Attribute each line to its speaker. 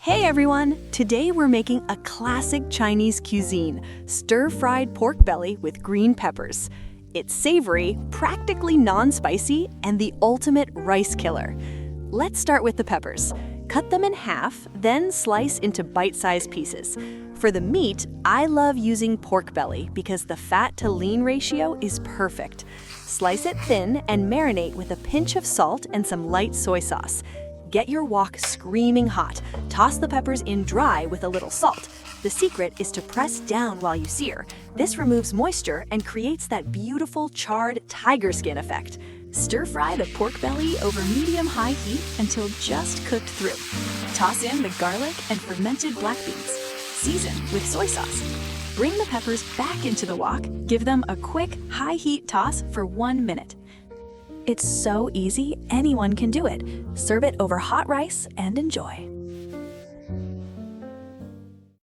Speaker 1: Hey everyone! Today we're making a classic Chinese cuisine, stir-fried pork belly with green peppers. It's savory, practically non-spicy, and the ultimate rice killer. Let's start with the peppers. Cut them in half, then slice into bite-sized pieces. For the meat, I love using pork belly because the fat-to-lean ratio is perfect. Slice it thin and marinate with a pinch of salt and some light soy sauce. Get your wok screaming hot. Toss the peppers in dry with a little salt. The secret is to press down while you sear. This removes moisture and creates that beautiful charred tiger skin effect. Stir-fry the pork belly over medium-high heat until just cooked through. Toss in the garlic and fermented black beans. Season with soy sauce. Bring the peppers back into the wok. Give them a quick, high-heat toss for 1 minute. It's so easy, anyone can do it. Serve it over hot rice and enjoy.